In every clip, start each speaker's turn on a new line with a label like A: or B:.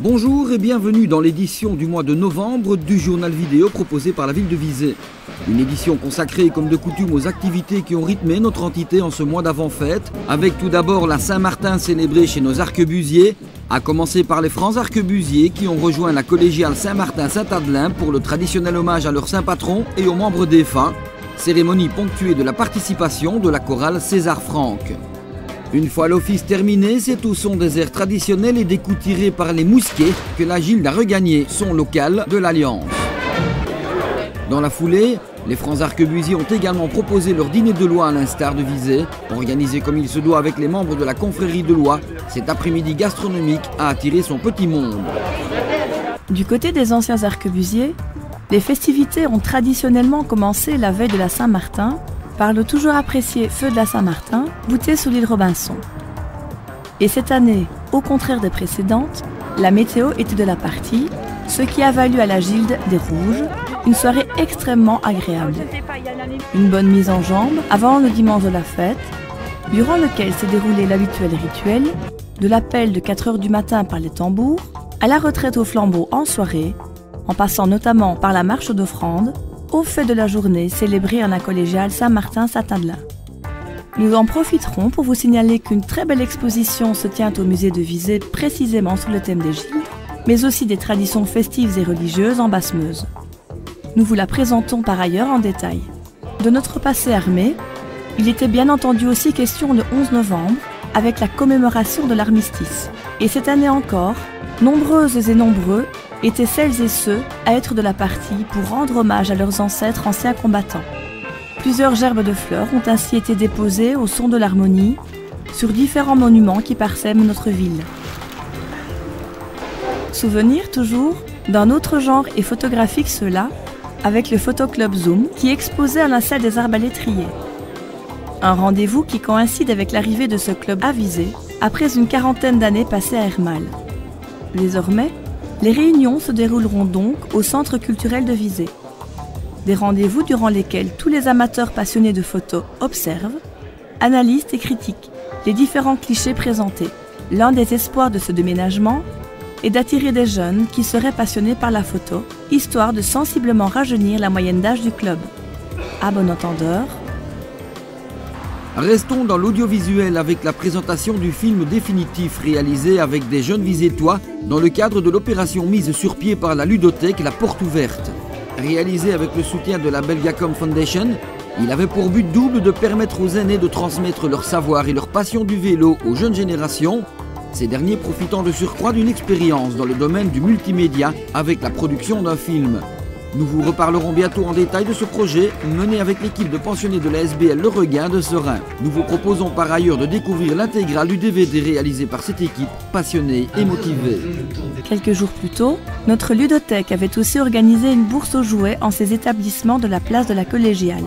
A: Bonjour et bienvenue dans l'édition du mois de novembre du journal vidéo proposé par la ville de Visé. Une édition consacrée comme de coutume aux activités qui ont rythmé notre entité en ce mois d'avant-fête, avec tout d'abord la Saint-Martin célébrée chez nos arquebusiers, à commencer par les francs arquebusiers qui ont rejoint la collégiale Saint-Martin-Saint-Adelin pour le traditionnel hommage à leur saint patron et aux membres défunts, cérémonie ponctuée de la participation de la chorale César Franck. Une fois l'office terminé, c'est au son des airs traditionnels et des coups tirés par les mousquets que la Gilde a regagné son local de l'Alliance. Dans la foulée, les francs arquebusiers ont également proposé leur dîner de loi à l'instar de Visé, organisé comme il se doit avec les membres de la confrérie de loi. Cet après-midi gastronomique a attiré son petit monde.
B: Du côté des anciens arquebusiers, les festivités ont traditionnellement commencé la veille de la Saint-Martin par le toujours apprécié feu de la Saint-Martin, bouté sous l'île Robinson. Et cette année, au contraire des précédentes, la météo était de la partie, ce qui a valu à la Gilde des Rouges une soirée extrêmement agréable. Une bonne mise en jambe avant le dimanche de la fête, durant lequel s'est déroulé l'habituel rituel, de l'appel de 4 h du matin par les tambours, à la retraite au flambeau en soirée, en passant notamment par la marche d'offrande, au fait de la journée célébrée en la collégiale Saint-Martin-Saint-Adelin. Nous en profiterons pour vous signaler qu'une très belle exposition se tient au musée de Visé précisément sur le thème des Gildes, mais aussi des traditions festives et religieuses en Basse-Meuse. Nous vous la présentons par ailleurs en détail. De notre passé armé, il était bien entendu aussi question le 11 novembre, avec la commémoration de l'armistice. Et cette année encore, nombreuses et nombreux étaient celles et ceux à être de la partie pour rendre hommage à leurs ancêtres anciens combattants. Plusieurs gerbes de fleurs ont ainsi été déposées au son de l'harmonie sur différents monuments qui parsèment notre ville. Souvenir toujours d'un autre genre et photographique ceux-là, avec le photoclub Zoom qui exposait à la salle des Arbalétriers. Un rendez-vous qui coïncide avec l'arrivée de ce club à Visé après une quarantaine d'années passées à Hermal. Désormais, les réunions se dérouleront donc au Centre culturel de Visé. Des rendez-vous durant lesquels tous les amateurs passionnés de photos observent, analysent et critiquent les différents clichés présentés. L'un des espoirs de ce déménagement est d'attirer des jeunes qui seraient passionnés par la photo, histoire de sensiblement rajeunir la moyenne d'âge du club. À bon entendeur.
A: Restons dans l'audiovisuel avec la présentation du film définitif réalisé avec des jeunes visétois dans le cadre de l'opération mise sur pied par la ludothèque La Porte Ouverte. Réalisé avec le soutien de la Belgacom Foundation, il avait pour but double de permettre aux aînés de transmettre leur savoir et leur passion du vélo aux jeunes générations, ces derniers profitant de surcroît d'une expérience dans le domaine du multimédia avec la production d'un film. Nous vous reparlerons bientôt en détail de ce projet mené avec l'équipe de pensionnés de la SBL Le Regain de Serein. Nous vous proposons par ailleurs de découvrir l'intégrale du DVD réalisé par cette équipe passionnée et motivée.
B: Quelques jours plus tôt, notre ludothèque avait aussi organisé une bourse aux jouets en ses établissements de la place de la Collégiale.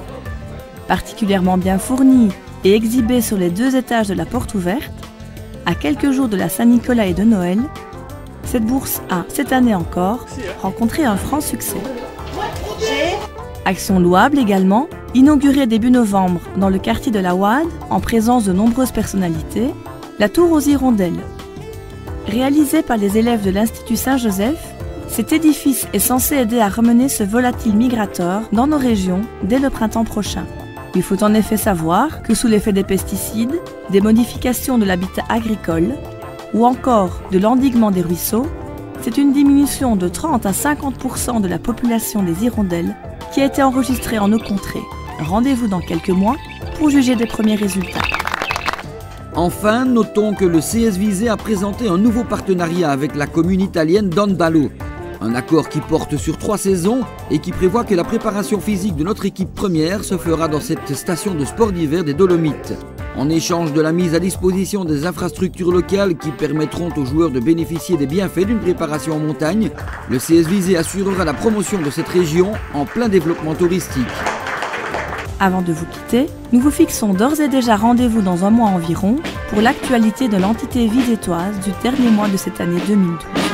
B: Particulièrement bien fournie et exhibée sur les 2 étages de la Porte Ouverte, à quelques jours de la Saint-Nicolas et de Noël, cette bourse a, cette année encore, rencontré un franc succès. Action louable également, inaugurée début novembre dans le quartier de la Ouade, en présence de nombreuses personnalités, la tour aux hirondelles. Réalisée par les élèves de l'Institut Saint-Joseph, cet édifice est censé aider à ramener ce volatile migrateur dans nos régions dès le printemps prochain. Il faut en effet savoir que sous l'effet des pesticides, des modifications de l'habitat agricole ou encore de l'endiguement des ruisseaux, c'est une diminution de 30 à 50% de la population des hirondelles qui a été enregistrée en nos contrées. Rendez-vous dans quelques mois pour juger des premiers résultats.
A: Enfin, notons que le CS Visé a présenté un nouveau partenariat avec la commune italienne d'Ondalo. Un accord qui porte sur 3 saisons et qui prévoit que la préparation physique de notre équipe première se fera dans cette station de sport d'hiver des Dolomites. En échange de la mise à disposition des infrastructures locales qui permettront aux joueurs de bénéficier des bienfaits d'une préparation en montagne, le CS Visé assurera la promotion de cette région en plein développement touristique.
B: Avant de vous quitter, nous vous fixons d'ores et déjà rendez-vous dans un mois environ pour l'actualité de l'entité visétoise du dernier mois de cette année 2012.